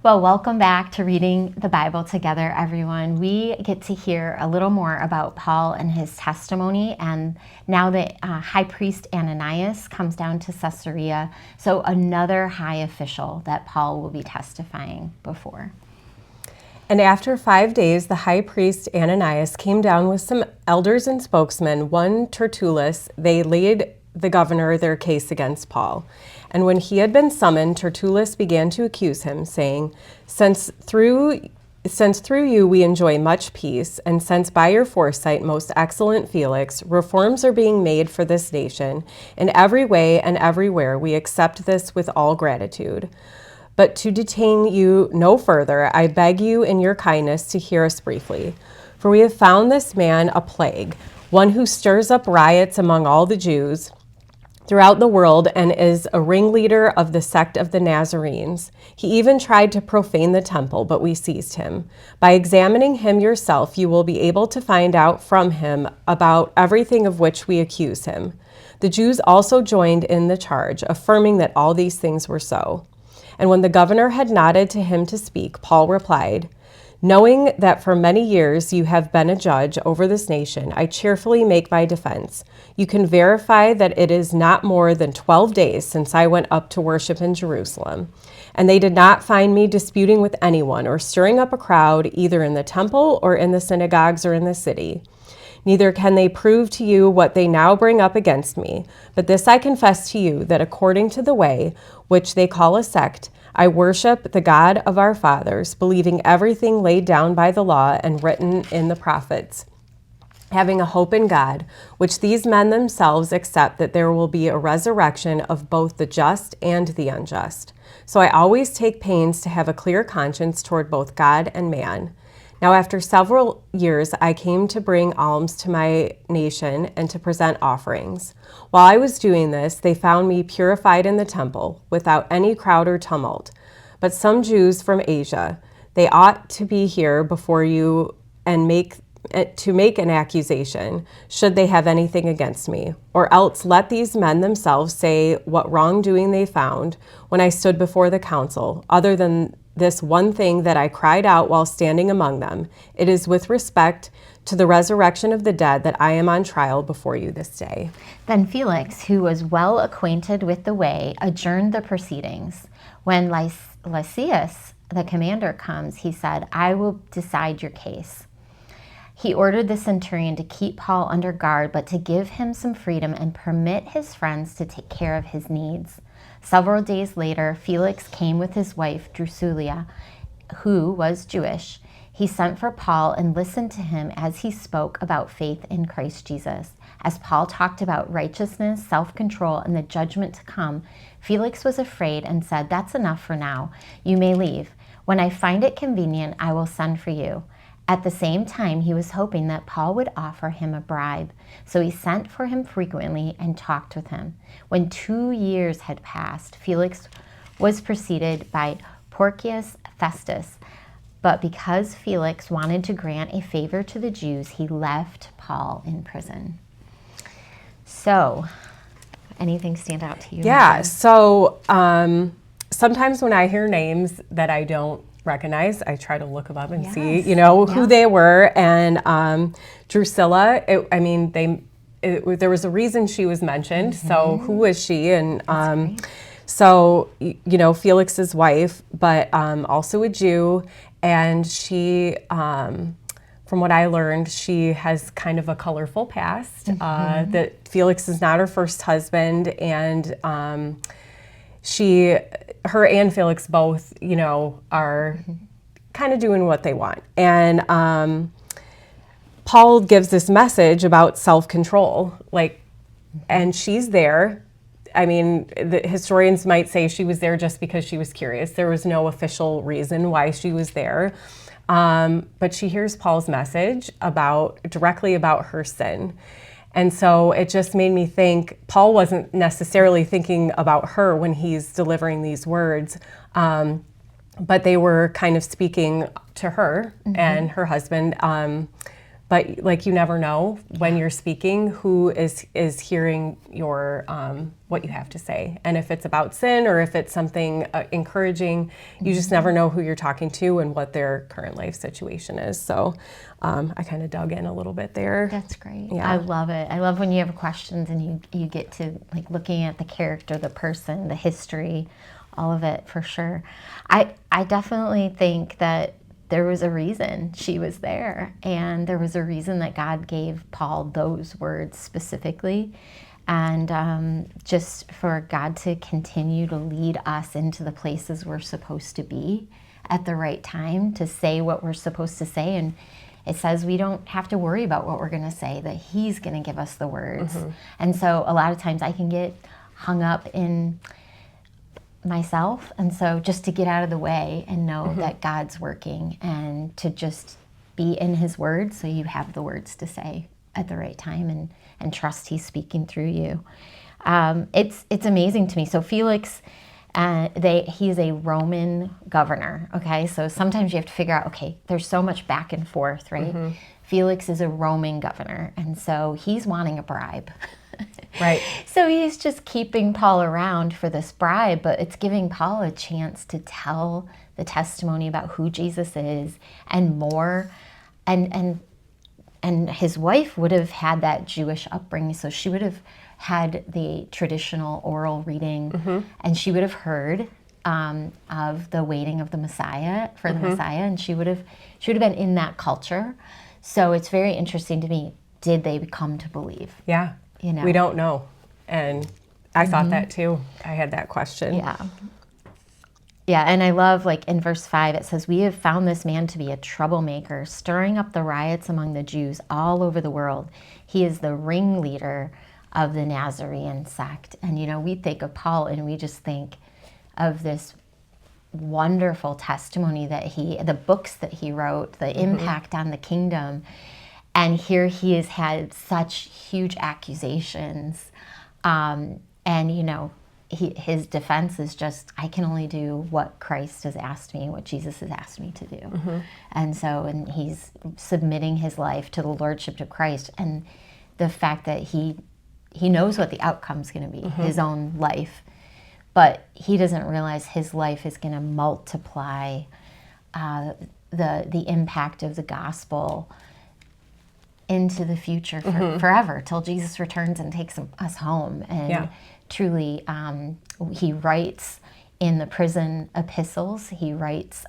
Well, welcome back to Reading the Bible Together, everyone. We get to hear a little more about Paul and his testimony, and now that High Priest Ananias comes down to Caesarea, so another high official that Paul will be testifying before. And after 5 days, the high priest Ananias came down with some elders and spokesmen, one Tertullus. They laid the governor their case against Paul. And when he had been summoned, Tertullus began to accuse him, saying, Since through you we enjoy much peace, and since by your foresight, most excellent Felix, reforms are being made for this nation, in every way and everywhere we accept this with all gratitude. But to detain you no further, I beg you in your kindness to hear us briefly. For we have found this man a plague, one who stirs up riots among all the Jews throughout the world and is a ringleader of the sect of the Nazarenes. He even tried to profane the temple, but we seized him. By examining him yourself, you will be able to find out from him about everything of which we accuse him. The Jews also joined in the charge, affirming that all these things were so. And when the governor had nodded to him to speak, Paul replied, Knowing that for many years you have been a judge over this nation, I cheerfully make my defense. You can verify that it is not more than 12 days since I went up to worship in Jerusalem, and they did not find me disputing with anyone or stirring up a crowd either in the temple or in the synagogues or in the city. Neither can they prove to you what they now bring up against me, but this I confess to you, that according to the way, which they call a sect, I worship the God of our fathers, believing everything laid down by the law and written in the prophets, having a hope in God, which these men themselves accept, that there will be a resurrection of both the just and the unjust. So I always take pains to have a clear conscience toward both God and man. Now, after several years, I came to bring alms to my nation and to present offerings. While I was doing this, they found me purified in the temple, without any crowd or tumult. But some Jews from Asia, they ought to be here before you and make an accusation, should they have anything against me. Or else let these men themselves say what wrongdoing they found when I stood before the council, other than this one thing that I cried out while standing among them. It is with respect to the resurrection of the dead that I am on trial before you this day. Then Felix, who was well acquainted with the way, adjourned the proceedings. When Lysias, the commander, comes, he said, I will decide your case. He ordered the centurion to keep Paul under guard, but to give him some freedom and permit his friends to take care of his needs. Several days later, Felix came with his wife, Drusilla, who was Jewish. He sent for Paul and listened to him as he spoke about faith in Christ Jesus. As Paul talked about righteousness, self-control, and the judgment to come, Felix was afraid and said, That's enough for now. You may leave. When I find it convenient, I will send for you. At the same time, he was hoping that Paul would offer him a bribe, so he sent for him frequently and talked with him. When 2 years had passed, Felix was preceded by Porcius Festus, but because Felix wanted to grant a favor to the Jews, he left Paul in prison. So, anything stand out to you? Yeah, so sometimes when I hear names that I don't recognize, I try to look them up and see, who they were. And Drusilla, there was a reason she was mentioned. Mm-hmm. So who was she? And so, Felix's wife, but also a Jew. And she, from what I learned, she has kind of a colorful past. Mm-hmm. That Felix is not her first husband, and her and Felix both, are kind of doing what they want. And Paul gives this message about self-control, and she's there. I mean, the historians might say she was there just because she was curious. There was no official reason why she was there. But she hears Paul's message directly about her sin. And so it just made me think Paul wasn't necessarily thinking about her when he's delivering these words, but they were kind of speaking to her. Mm-hmm. And her husband. But like, you never know when you're speaking who is hearing your what you have to say, and if it's about sin or if it's something encouraging, you just never know who you're talking to and what their current life situation is. So I kind of dug in a little bit there. That's great. Yeah. I love it. I love when you have questions and you get to like looking at the character, the person, the history, all of it for sure. I definitely think that there was a reason she was there, and there was a reason that God gave Paul those words specifically, and just for God to continue to lead us into the places we're supposed to be at the right time, to say what we're supposed to say. And it says we don't have to worry about what we're going to say, that He's going to give us the words. And so a lot of times I can get hung up in myself, and so just to get out of the way and know that God's working, and to just be in His Word so you have the words to say at the right time, and trust He's speaking through you. It's amazing to me. So Felix, he's a Roman governor, okay? So sometimes you have to figure out, okay, there's so much back and forth, right? Felix is a Roman governor, and so he's wanting a bribe. Right. So he's just keeping Paul around for this bribe, but it's giving Paul a chance to tell the testimony about who Jesus is and more. And his wife would have had that Jewish upbringing, so she would have had the traditional oral reading, and she would have heard of the waiting of the Messiah, for the Messiah, and she would have been in that culture. So it's very interesting to me, did they come to believe? Yeah. You know? We don't know. And I thought that too. I had that question. Yeah. Yeah, and I love, like, in verse 5, it says, "We have found this man to be a troublemaker, stirring up the riots among the Jews all over the world. He is the ringleader of the Nazarene sect." And, you know, we think of Paul and we just think of this wonderful testimony that the books that he wrote, the impact on the kingdom. And here he has had such huge accusations. And, you know, his defense is just, I can only do what Christ has asked me, what Jesus has asked me to do. And he's submitting his life to the lordship of Christ. And the fact that he knows what the outcome's going to be, his own life. But he doesn't realize his life is going to multiply the impact of the gospel into the future forever, till Jesus returns and takes us home. And truly, he writes in the prison epistles, he writes,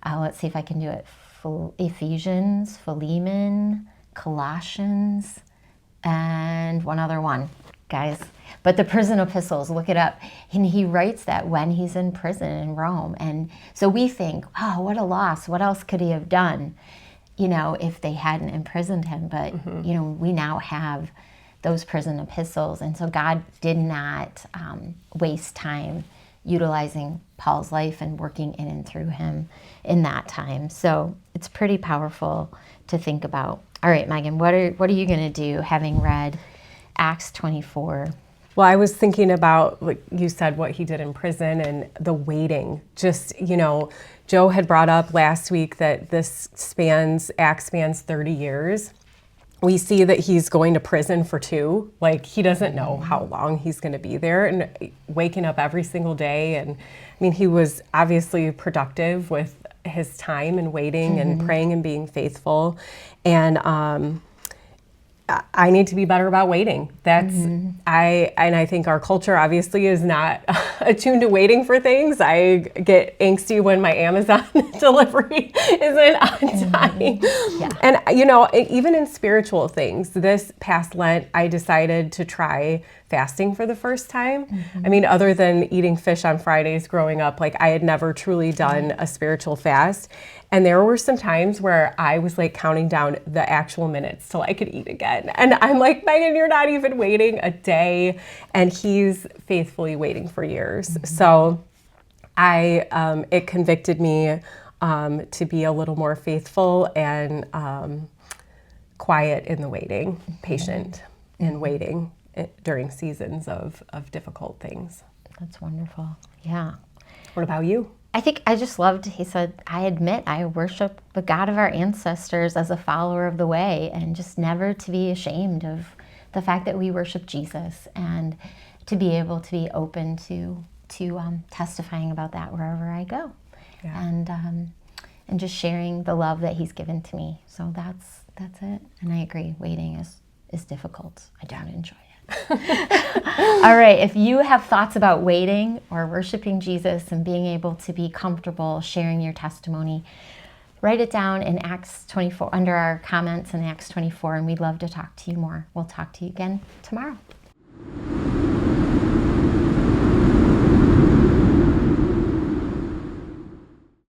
let's see if I can do it, Ephesians, Philemon, Colossians, and one other one, guys. But the prison epistles, look it up. And he writes that when he's in prison in Rome. And so we think, oh, what a loss. What else could he have done, you know, if they hadn't imprisoned him? But, you know, we now have those prison epistles. And so God did not waste time utilizing Paul's life and working in and through him in that time. So it's pretty powerful to think about. All right, Megan, what are you going to do having read Acts 24? Well, I was thinking about, like you said, what he did in prison and the waiting. Just, you know, Joe had brought up last week that Acts spans 30 years. We see that he's going to prison for 2. Like, he doesn't know how long he's going to be there, and waking up every single day. And I mean, he was obviously productive with his time and waiting and praying and being faithful. And I need to be better about waiting. That's I think our culture obviously is not attuned to waiting for things. I get angsty when my Amazon delivery isn't on time. And you know, even in spiritual things, this past Lent, I decided to try fasting for the first time. I mean, other than eating fish on Fridays growing up, like, I had never truly done a spiritual fast. And there were some times where I was like counting down the actual minutes till I could eat again. And I'm like, Megan, you're not even waiting a day. And he's faithfully waiting for years. So it convicted me to be a little more faithful and quiet in the waiting, patient in waiting during seasons of difficult things. That's wonderful. Yeah. What about you? I think I just loved, he said, I admit I worship the God of our ancestors as a follower of the way, and just never to be ashamed of the fact that we worship Jesus, and to be able to be open to testifying about that wherever I go. Yeah. And just sharing the love that he's given to me. So that's it. And I agree, waiting is difficult. I don't enjoy it. All right, if you have thoughts about waiting or worshiping Jesus and being able to be comfortable sharing your testimony, write it down in Acts 24, under our comments in Acts 24, and we'd love to talk to you more. We'll talk to you again tomorrow.